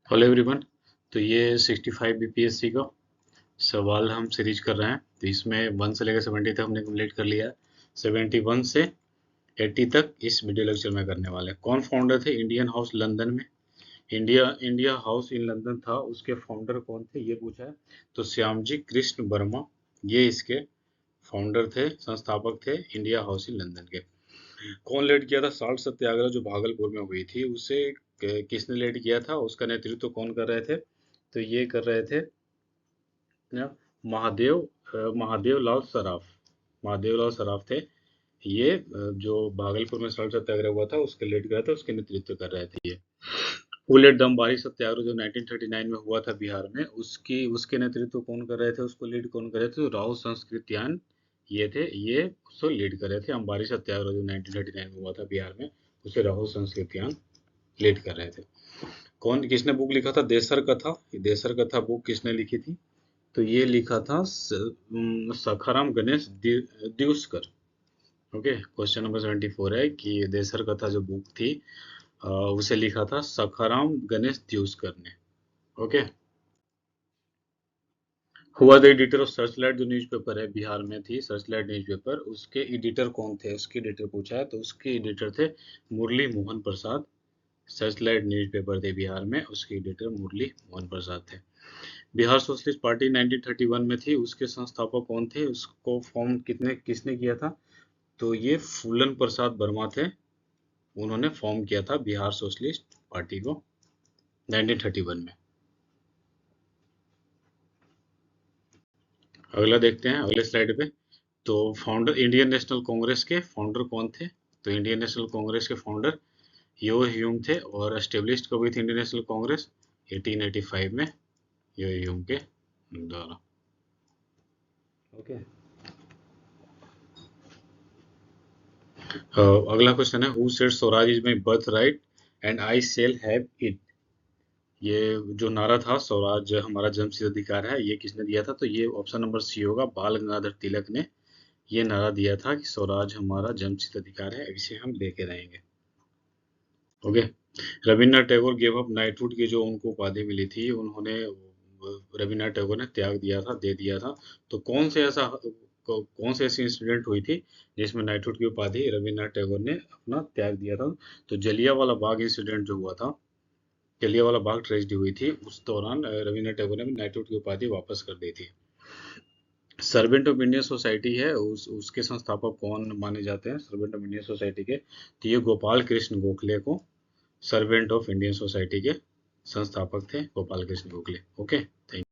Hello everyone. तो ये 65 BPSC का सवाल हम सीरीज कर रहे हैं। तो इसमें 1 से लेकर 70 तक हमने कंप्लीट कर लिया है। 71 से 80 तक इस वीडियो लेक्चर में करने वाले हैं। कौन फाउंडर थे इंडियन हाउस लंदन में? इंडिया हाउस इन लंदन था, उसके फाउंडर कौन थे ये पूछा है। तो श्यामजी कृष्ण वर्मा ये इसके फाउंडर थे, संस्थापक थे इंडिया हाउस इन लंदन के। कौन लीड किया था साल्ट सत्याग्रह जो भागलपुर में हुई थी, उसे किसने लीड किया था? उसका नेतृत्व कौन कर रहे थे? तो ये कर रहे थे ना, महादेव महादेव लाल सराफ। महादेव लाल सराफ थे ये। जो भागलपुर में साल्ट सत्याग्रह हुआ था उसके लीड किया था, उसके नेतृत्व कर रहे थे ये। फूलेट दमबारी सत्याग्रह जो 1939 में हुआ था बिहार में, उसके नेतृत्व कौन कर रहे थे, उसको लीड कौन कर रहे थे? तो राव संस्कृत्यान ये थे, ये उसको लीड कर रहे थे। अंबारी सत्याग्रह जो 1939 में हुआ था बिहार में, उसे राहुल संस्कृत्यान लीड कर रहे थे। कौन किसने बुक लिखा था देसर कथा? ये देसर कथा बुक किसने लिखी थी? तो ये लिखा था Sakharam Ganesh Divaskar. Okay, question number 74 है कि देसर कथा जो बुक थी उसे लिखा था सखाराम गणेश दिवसकर ने। ओके। हुआ द एडिटर ऑफ सर्चलाइट जो न्यूज़पेपर है बिहार में थी, सर्चलाइट न्यूज़पेपर, उसके एडिटर कौन थे? उसके एडिटर पूछा है, तो उसके एडिटर थे मुरली मोहन प्रसाद। सर्चलाइट न्यूज़पेपर थे बिहार में, उसके एडिटर मुरली मोहन प्रसाद थे। बिहार सोशलिस्ट पार्टी 1931 में थी, उसके संस्थापक कौन थे? उसको फॉर्म किसने किया था? तो ये फूलन प्रसाद वर्मा थे, उन्होंने फॉर्म किया था बिहार सोशलिस्ट पार्टी को 1931 में। अगला देखते हैं अगले स्लाइड पे। तो फाउंडर इंडियन नेशनल कांग्रेस के फाउंडर कौन थे? तो इंडियन नेशनल कांग्रेस के फाउंडर यो ह्यूम थे। और एस्टेब्लिश्ड कब हुई थी इंडियन नेशनल कांग्रेस? 1885 में यो ह्यूम के द्वारा। ओके। अगला क्वेश्चन है, who said Swaraj is my birth right and I shall have it? ये जो नारा था स्वराज हमारा जन्मसिद्ध अधिकार है, ये किसने दिया था? तो ये ऑप्शन नंबर सी होगा, बाल गंगाधर तिलक ने ये नारा दिया था कि स्वराज हमारा जन्मसिद्ध अधिकार है, इसे हम लेके रहेंगे। Okay. Rabindranath Tagore gave up knighthood की जो उनको उपाधि मिली थी, उन्होंने रविन्द्रनाथ टैगोर ने त्याग दिया था, दे दिया था। तो कौन से ऐसी इंसिडेंट हुई थी जिसमें नाइटहुड की उपाधि रविन्द्रनाथ टैगोर ने अपना त्याग दिया था? तो जलियांवाला बाग इंसिडेंट जो हुआ था, जलियांवाला बाग ट्रेजेडी हुई थी, उस दौरान रविन्द्रनाथ टैगोर ने नाइटहुड की उपाधि वापस कर दी थी। सर्वेंट ऑफ इंडियन सोसाइटी है, उसके संस्थापक कौन माने जाते हैं सर्वेंट ऑफ इंडियन सोसाइटी के? तो ये गोपाल कृष्ण गोखले को सर्वेंट ऑफ इंडियन सोसाइटी के संस्थापक थे Gopal Krishna Gokhale. Okay, thank you.